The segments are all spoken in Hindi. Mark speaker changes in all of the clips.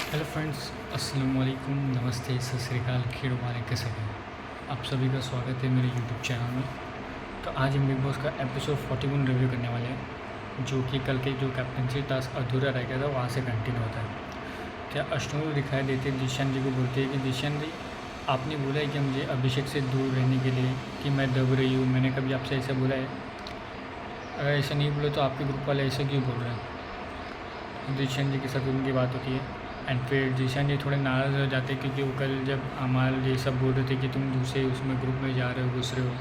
Speaker 1: हेलो फ्रेंड्स, अस्सलाम वालेकुम, नमस्ते, सत श्री अकाल, खेड़ मारे कैसे हैं आप सभी का स्वागत है मेरे यूट्यूब चैनल में। तो आज हम बिग बॉस का एपिसोड 41 रिव्यू करने वाले हैं, जो कि कल के जो कैप्टनसी टास्क अधूरा रह गया था वहाँ से कंटिन्यू होता है। क्या अश्नूर दिखाई देते जीशान जी को बोलती है कि जीशान जी, आपने बोला है कि मुझे अभिषेक से दूर रहने के लिए कि मैं दब रही हूँ, मैंने कभी आपसे ऐसा बोला है? अगर ऐसा नहीं बोले तो आपके ग्रुप वाले ऐसा क्यों बोल रहे हैं? जीशान जी के साथ उनकी बात होती है एंड फिर जीशान जी थोड़े नाराज़ हो जाते हैं, क्योंकि वो कल जब अमाल ये सब बोल रहे थे कि तुम दूसरे उसमें ग्रुप में जा रहे हो, घुस रहे हो,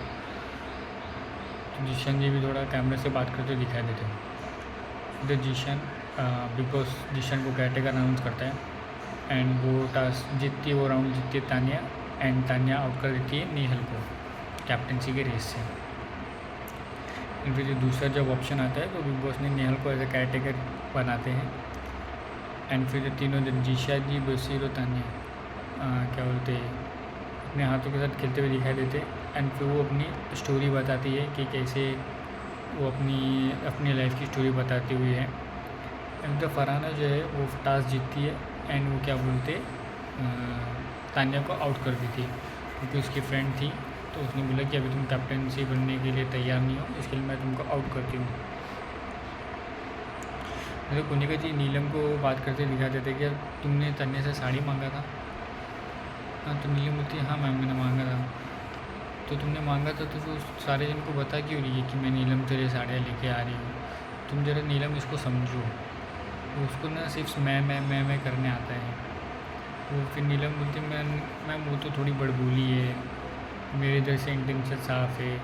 Speaker 1: तो जीशान जी भी थोड़ा कैमरे से बात करते दिखाई देते हैं। फिर जीशान बिग बॉस जीशान को कैटेगरी अनाउंस करता है एंड वो टास्क जीतती है, वो राउंड जीतती है तानिया, एंड तानिया आउट कर देती है नेहल को कैप्टनसी के रेस से। एंड फिर जो दूसरा जब ऑप्शन आता है तो बिग बॉस ने नेहल को एज ए कैटेगरी बनाते हैं एंड फिर तीनों दिन जीशा जी, बशीर और तानिया क्या बोलते हैं, अपने हाथों के साथ खेलते हुए दिखाई देते एंड फिर वो अपनी स्टोरी बताती है कि कैसे वो अपनी लाइफ की स्टोरी बताती हुई है। एंड तो फरहाना जो है वो टास्क जीतती है एंड वो क्या बोलते तानिया को आउट कर देती है, क्योंकि उसकी फ्रेंड थी तो उसने बोला कि अभी तुम कैप्टनसी बनने के लिए तैयार नहीं हो, इसके लिए मैं तुमको आउट करती हूँ। तो कुनिका जी नीलम को बात करते दिखा देते कि यार तुमने तन्ने से साड़ी मांगा था। हाँ, तो नीलम बोलती है हाँ मैम मैंने मांगा था। तो तुमने मांगा था तो फिर सारे जन को बता क्यों रही है कि मैं नीलम तेरे साड़ियाँ लेके आ रही हूँ? तुम जरा नीलम इसको समझो, उसको ना सिर्फ मैं करने आता है। वो फिर नीलम बोलती है मैम वो तो थोड़ी बड़बोली है, मेरे इधर से इंटेंशन साफ़ है।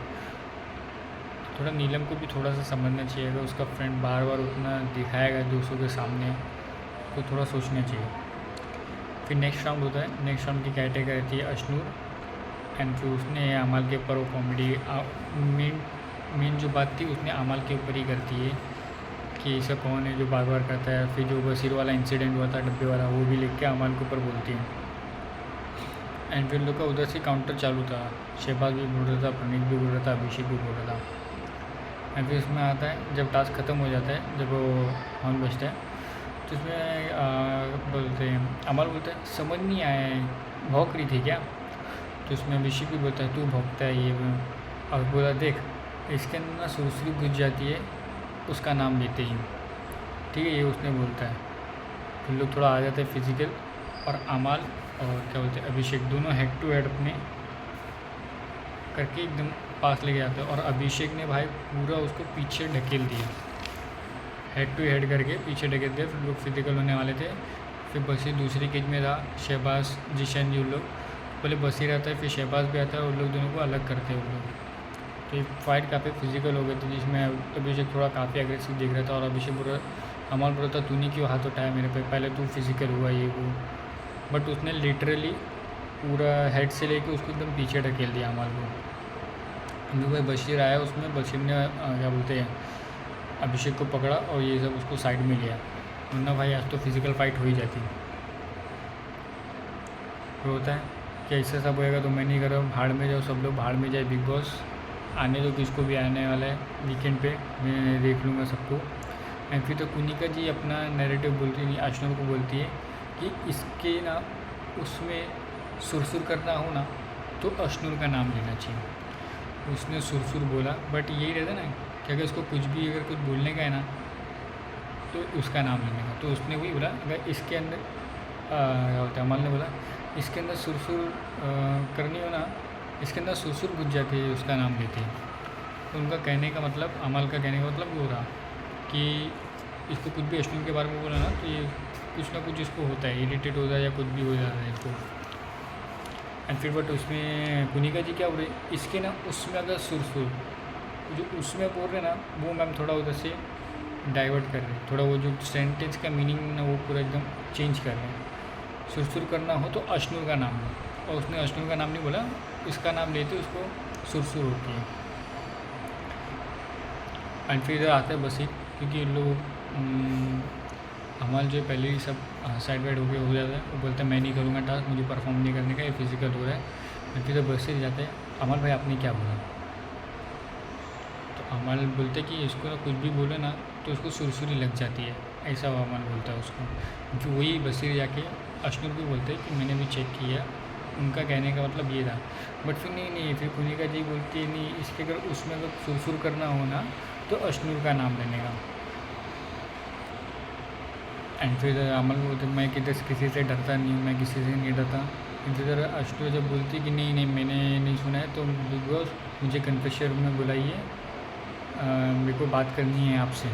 Speaker 1: थोड़ा नीलम को भी थोड़ा सा समझना चाहिए, अगर उसका फ्रेंड बार बार उतना दिखाएगा दूसरों के सामने तो थोड़ा सोचना चाहिए। फिर नेक्स्ट राउंड होता है, नेक्स्ट राउंड की कैटेगरी रहती है अश्नूर एंड फिर उसने अमाल के ऊपर वो कॉमेडी मेन जो बात थी उसने अमाल के ऊपर ही करती है कि ऐसा कौन है जो बार बार करता है। फिर जो बशीर वाला इंसिडेंट हुआ था डब्बे वाला, वो भी लिख के अमाल के ऊपर बोलती है एंड फिर लोग का उधर से काउंटर चालू था, शहबाज भी बोल रहा था, प्रणीत भी बोल रहा था, अभिषेक भी बोल रहा था। एंड फिर इसमें आता है जब टास्क ख़त्म हो जाता है, जब वो हॉर्न बजता है तो इसमें बोलते हैं अमर बोलता है समझ नहीं आया है, भौंक रही थी क्या? तो इसमें अभिषेक भी बोलता है तू भौंकता है ये वो। और बोला देख इसके अंदर ना सुरसुरी घुस जाती है उसका नाम लेते ही, ठीक है, ये उसने बोलता है। फिर लोग थोड़ा आ जाते हैं फिजिकल और अमाल और क्या बोलते हैं अभिषेक दोनों हेड टू हेड अपने करके एकदम पास लेके जाते हैं और अभिषेक ने भाई पूरा उसको पीछे ढकेल दिया, हेड टू हेड करके पीछे ढकेल दिया। फिर लोग फिजिकल होने वाले थे। फिर बशीर दूसरी केज में था, शहबाज जीशान जी, लोग पहले बशीर आता है फिर शहबाज भी आता है, उन लोग दोनों को अलग करते हैं वो लोग। तो ये फाइट काफ़ी फिजिकल हो गई थी, जिसमें अभिषेक थोड़ा काफ़ी एग्रेसिव दिख रहा था और अभिषेक पूरा अमल बोला था तूने क्यों हाथ उठाया मेरे पे, पहले तू फिजिकल हुआ ये वो। बट उसने लिटरली पूरा हेड से लेके उसको एकदम पीछे ढकेल दिया अमल को। जो भाई बशीर आया उसमें बशीर ने क्या बोलते हैं अभिषेक को पकड़ा और ये सब उसको साइड में लिया, वरना भाई आज तो फिज़िकल फाइट हो ही जाती। फिर होता है कि ऐसा सब होएगा तो मैं नहीं कर रहा हूँ, भाड़ में जाओ सब लोग, भाड़ में जाए, बिग बॉस आने दो, किसको भी आने वाला है वीकेंड पे, मैं देख लूँगा सबको। एंड फिर तो कुनिका जी अपना नैरेटिव बोलती नहीं, अश्नूर को बोलती है कि इसके ना उसमें सुरसुर करना हो ना तो अश्नूर का नाम लेना चाहिए। उसने सुरसुर बोला, बट यही रहता ना कि अगर इसको कुछ भी अगर कुछ बोलने का है ना तो उसका नाम लेने का, तो उसने वही बोला अगर इसके अंदर क्या बोलते हैं अमल ने बोला इसके अंदर सुरसुर करनी हो ना, इसके अंदर सुरसुर घुस जाती है उसका नाम लेते हैं। तो उनका कहने का मतलब, अमल का कहने का मतलब वो रहा कि इसको कुछ भी अश्नूर के बारे में बोला ना तो ये कुछ ना कुछ इसको होता है, इरिटेट हो जाए या कुछ भी हो जाता है इसको। एंड फिर बट उसमें कुनिका जी क्या बोल रहे इसके ना उसमें अगर सुरसुर जो उसमें बोल रहे ना वो मैम थोड़ा उधर से डाइवर्ट कर रहे हैं, थोड़ा वो जो सेंटेंस का मीनिंग ना वो पूरा एकदम चेंज कर रहे हैं। सुरसुर करना हो तो अश्नूर का नाम लो, और उसने अश्नूर का नाम नहीं बोला, इसका नाम लेते उसको सुरसुर होती है। एंड फिर इधर आता है बशीर, क्योंकि इन लोग हमारे जो पहले ही सब साइड वाइड हो जाता है, वो बोलता है मैं नहीं करूँगा टास्क, मुझे परफॉर्म नहीं करने का, ये फिजिकल हो रहा है। फिर तो बशीर जाते हैं अमल भाई आपने क्या बोला, तो अमल बोलते कि इसको ना कुछ भी बोले ना तो उसको सुरसुरी लग जाती है। ऐसा वो अमल बोलता है उसको। जो वही बशीर जाके अशनूर को बोलते हैं कि मैंने भी चेक किया, उनका कहने का मतलब ये था। बट फिर नहीं, फिर कुनिका जी बोलती है नहीं, इसके अगर उसमें अगर सुरसुर करना हो ना तो अशनूर का नाम लेने का। एंड फिर अमल बोलते मैं किसी से डरता नहीं हूँ, मैं किसी से नहीं डरता। फिर अशनूर जब बोलती कि नहीं मैंने नहीं सुना है, तो बिग बॉस मुझे कन्फेशन रूम में बुलाइए, मेरे को बात करनी है आपसे।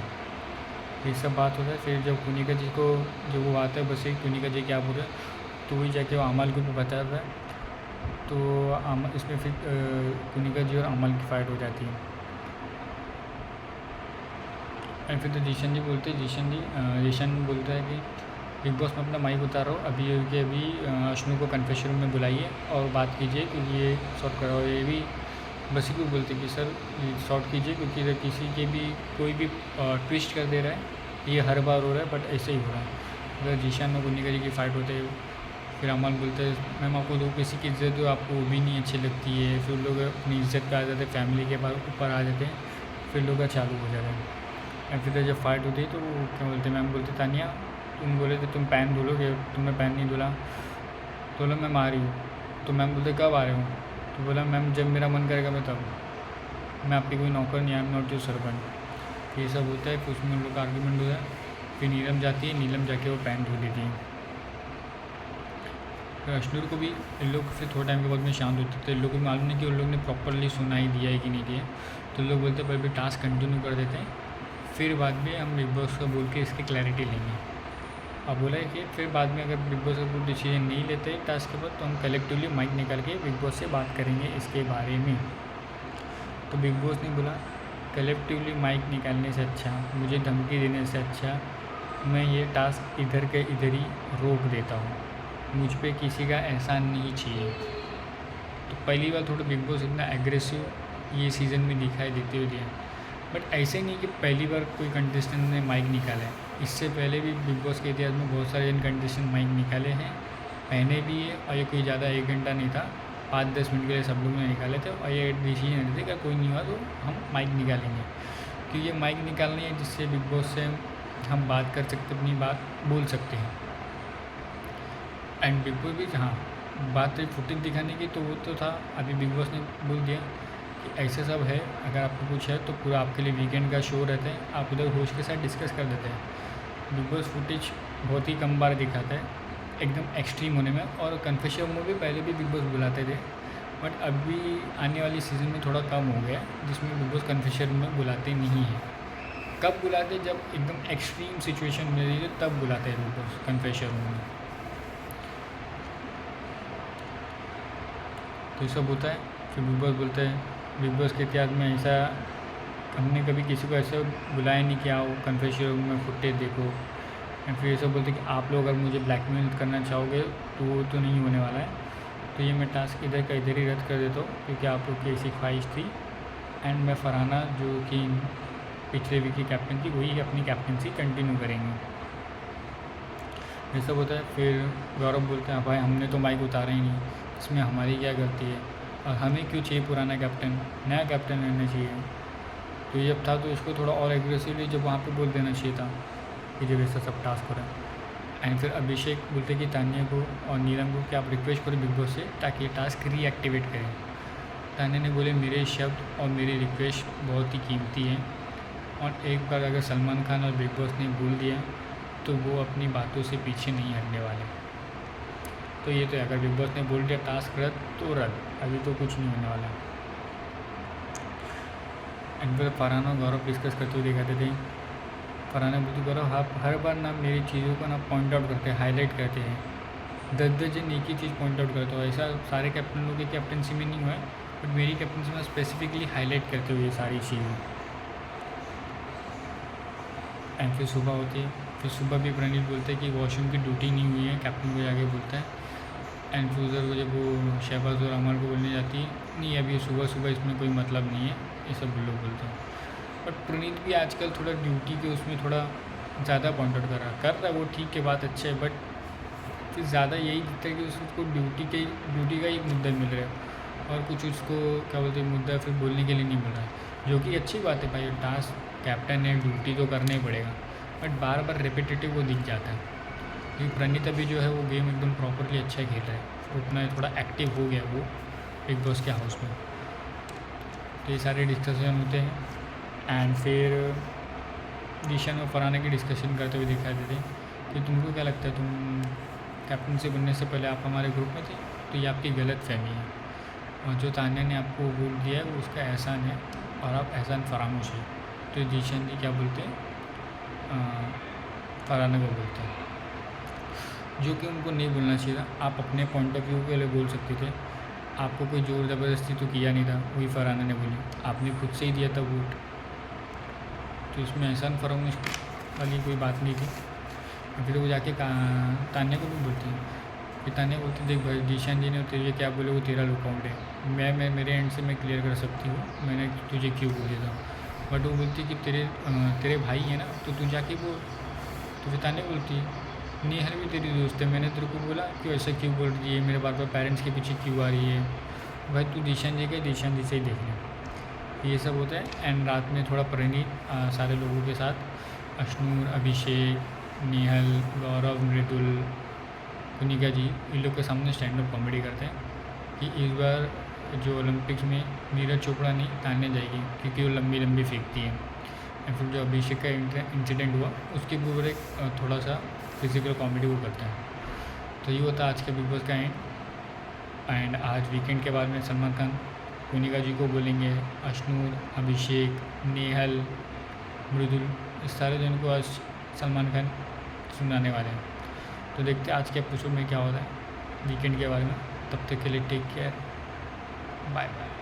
Speaker 1: ये सब बात होता है। फिर जब कुनिका जी को जब वो आता है बस कुनिका जी क्या बोल रहे तो वही जाके वो अमल को बताता है। तो इसमें फिर कुनिका जी और अमल की फ़ाइट हो जाती है। एंड फिर तो जीशन बोलता है कि बिग बॉस में अपना माइक उतारो, अभी अशनू को कन्फेशन रूम में बुलाइए और बात कीजिए क्योंकि ये शॉर्ट कराओ। ये भी बस को बोलते कि सर शॉर्ट कीजिए क्योंकि इधर किसी के भी कोई भी ट्विस्ट कर दे रहा है, ये हर बार हो रहा है बट ऐसे ही हो रहा है। अगर जीशान और कुनिका जी की फ़ाइट होते है, फिर अमल बोलते हैं मैम आपको दो किसी की इज़्ज़त दो, आपको वो भी नहीं अच्छी लगती है। फिर लोग अपनी इज़्ज़त पे आ जाते हैं, फैमिली के ऊपर आ जाते हैं, फिर लोग चालू हो जाते हैं। एंड फिर जब फाइट होती है तो वो क्या बोलते हैं, मैम बोलते तानिया तुम बोले थे तुम पैन धुलोगे, तुमने पैन नहीं धुला। तो बोला मैं आ रही हूँ। तो मैम बोलते कब आ रहे हो? तो बोला मैम जब मेरा मन करेगा मैं तब, मैं आपकी कोई नौकर नहीं, I am not your servant. ये सब होता है। फिर उसमें लोग आर्ग्यूमेंट होता है। फिर नीलम जाती है, नीलम जाके वो पैन धो लेती है। फिर अशनूर को भी इन लोग फिर थोड़ा टाइम के बाद में शांत होते थे। इन लोगों को मालूम नहीं कि उन लोग ने प्रॉपरली सुना ही दिया है कि नहीं दिया। तो लोग बोलते पर भी टास्क कंटिन्यू कर देते हैं, फिर बाद में हम बिग बॉस को बोल के इसकी क्लैरिटी लेंगे। अब बोला है कि फिर बाद में अगर बिग बॉस कोई डिसीजन नहीं लेते टास्क के बाद तो हम कलेक्टिवली माइक निकाल के बिग बॉस से बात करेंगे इसके बारे में। तो बिग बॉस ने बोला कलेक्टिवली माइक निकालने से अच्छा, मुझे धमकी देने से अच्छा मैं ये टास्क इधर के इधर ही रोक देता हूँ, मुझ पे किसी का एहसान नहीं चाहिए। तो पहली बार थोड़ा बिग बॉस इतना एग्रेसिव ये सीज़न में दिखाई देते हुए दिया। बट ऐसे नहीं कि पहली बार कोई कंटेस्टेंट ने माइक निकाला है, इससे पहले भी बिग बॉस के इतिहास में बहुत सारे कंटेस्टेंट माइक निकाले हैं, पहले भी है। और ये कोई ज़्यादा 1 घंटा नहीं था, 5-10 मिनट के लिए सब लोग ने निकाले थे। और ये डिसीजन लेते थे कि कोई नहीं हुआ तो हम माइक निकालेंगे, क्योंकि ये माइक निकालनी है जिससे बिग बॉस से हम बात कर सकते, अपनी बात बोल सकते हैं। एंड बिग बॉस भी हाँ बात रही फुटेज दिखाने की, तो वो तो था। अभी बिग बॉस ने बोल दिया कि ऐसा सब है, अगर आपको कुछ है तो पूरा आपके लिए वीकेंड का शो रहता है, आप उधर होस्ट के साथ डिस्कस कर देते हैं। बिग बॉस फुटेज बहुत ही कम बार दिखाता है एकदम एक्सट्रीम होने में। और कन्फेशन में भी पहले भी बिग बॉस बुलाते थे, बट अभी आने वाली सीज़न में थोड़ा कम हो गया, जिसमें बिग बॉस कन्फेशन में बुलाते नहीं हैं। कब बुलाते? जब एकदम एक्सट्रीम सिचुएशन मिल रही है तब बुलाते हैं बिग बॉस कन्फेशन में। तो ये सब होता है। फिर बिग बॉस बोलते हैं बिग बॉस के इतिहास में ऐसा हमने कभी किसी को ऐसे बुलाया नहीं कि आओ कन्फेशन रूम में फुटेज देखो। एंड फिर ये सब बोलते कि आप लोग अगर मुझे ब्लैकमेल करना चाहोगे तो वो तो नहीं होने वाला है, तो ये मैं टास्क इधर का इधर ही रद्द कर देता हूँ क्योंकि आप लोग की ऐसी ख्वाहिश थी। एंड मैं फरहाना जो कि पिछले वीक की कैप्टन थी वही अपनी कैप्टनसी कंटिन्यू करेंगे। ये सब होता है। फिर गौरव बोलते हैं भाई हमने तो माइक उतारा ही नहीं, इसमें हमारी क्या गलती है और हमें क्यों चाहिए पुराना कैप्टन, नया कैप्टन रहना चाहिए। तो ये था तो इसको थोड़ा और एग्रेसिवली जब वहाँ पे बोल देना चाहिए था कि जब ऐसा सब टास्क हो रहा है। एंड फिर अभिषेक बोलते कि तानिया को और नीलम को कि आप रिक्वेस्ट करो बिग बॉस से ताकि ये टास्क रीएक्टिवेट करें। तानिया ने बोले मेरे शब्द और मेरी रिक्वेस्ट बहुत ही कीमती हैं और एक बार अगर सलमान खान और बिग बॉस ने बोल दिया तो वो अपनी बातों से पीछे नहीं हटने वाले। तो ये तो है, अगर बिग बॉस ने बोल दिया टास्क रद्द तो रद्द, अभी तो कुछ नहीं होने वाला। एंड फिर फरहाना और गौरव डिस्कस करते हुए दिखाते थे। फरहाना बोलती गौरव आप हर बार ना मेरी चीज़ों को ना पॉइंट आउट करते हैं, हाईलाइट करते हैं, 10-10 जन एक ही चीज़ पॉइंट आउट करते हो। ऐसा सारे कैप्टन लोगों की कैप्टनसी में नहीं हुआ है, बट मेरी कैप्टनसी में स्पेसिफिकली हाईलाइट करते हुए ये सारी चीज़ें। एंड फिर सुबह होती है। फिर सुबह भी प्रणीत बोलते हैं कि वॉशरूम की ड्यूटी नहीं हुई है, कैप्टन को जाके बोलता है। एंड फिर उधर को जब वो शहबाज और अमर को बोलने जाती है नहीं अभी सुबह सुबह इसमें कोई मतलब नहीं है, ये सब लोग बोलते हैं। बट प्रणीत भी आजकल थोड़ा ड्यूटी के उसमें थोड़ा ज़्यादा पॉइंट आउट कर रहा है वो ठीक है बात अच्छे है, बट फिर ज़्यादा यही दिखता है कि उसको ड्यूटी का ही मुद्दा मिल रहा है और कुछ उसको क्या बोलते हैं मुद्दा फिर बोलने के लिए नहीं मिल रहा है, जो कि अच्छी बात है भाई। टास्क कैप्टन है, ड्यूटी तो करना ही पड़ेगा। बट बार बार रिपीटेटिव वो दिख जाता है, क्योंकि प्रणीत अभी जो है वो गेम एकदम प्रॉपरली अच्छा खेल रहा है, वो अपना थोड़ा एक्टिव हो गया वो बिग बॉस के हाउस में। तो ये सारे डिस्कशन होते हैं एंड फिर जीशन और फरहाना की डिस्कशन करते हुए दिखाई देते हैं कि तुमको क्या लगता है, तुम कैप्टनसी बनने से पहले आप हमारे ग्रुप में थे, तो ये आपकी गलत फहमी है, और जो तान्या ने आपको बोल दिया है वो उसका एहसान है और आप एहसान फरामोश है। तो जीशन जी क्या बोलते हैं, फरहाना को बोलते हैं, जो कि उनको नहीं बोलना चाहिए था। आप अपने पॉइंट ऑफ व्यू के लिए बोल सकते थे, आपको कोई ज़ोर ज़बरदस्ती तो किया नहीं था, वही फरहाना ने बोली, आपने खुद से ही दिया था वोट, तो इसमें एहसान फरामोश वाली कोई बात नहीं थी। फिर वो जाके तान्या को भी बोलती है, फिर तान्या बोलती देख भाई जीशान जी ने तुझे क्या बोले वो तेरा लुकआउट है, मैं मेरे एंड से मैं क्लियर कर सकती हूँ मैंने तुझे क्यों बोल दिया था, बट वो बोलती कि तेरे भाई है ना, तो तू जाके बोल। तो फिर तान्या बोलती है नेहल भी तेरी दोस्त है, मैंने तेरे को बोला कि ऐसा क्यों बोल रही है, मेरे बार बार पेरेंट्स के पीछे क्यों आ रही है, भाई तू जीशान जी का जीशान जी से ही देख ले। ये सब होता है एंड रात में थोड़ा प्रणीत सारे लोगों के साथ अश्नूर, अभिषेक, नेहल, गौरव, मृदुल, कुनिका जी इन लोग के सामने स्टैंड अप कॉमेडी करते हैं कि इस बार जो ओलंपिक्स में नीरज चोपड़ा नहीं तान्या जाएगी, क्योंकि वो लंबी लंबी फेंकती है। और फिर जो अभिषेक का इंसिडेंट हुआ उसके ऊपर एक थोड़ा सा फिजिकल कॉमेडी वो करते हैं। तो ये होता है आज के बिग बॉस का एंड आज वीकेंड के बाद में सलमान खान कुनिका जी को बोलेंगे, अश्नूर, अभिषेक, नेहल, मृदुल, इस सारे जन को आज सलमान खान सुनाने वाले हैं। तो देखते हैं आज के एपिसोड में क्या होता है वीकेंड के बारे में। तब तक के लिए टेक केयर, बाय बाय।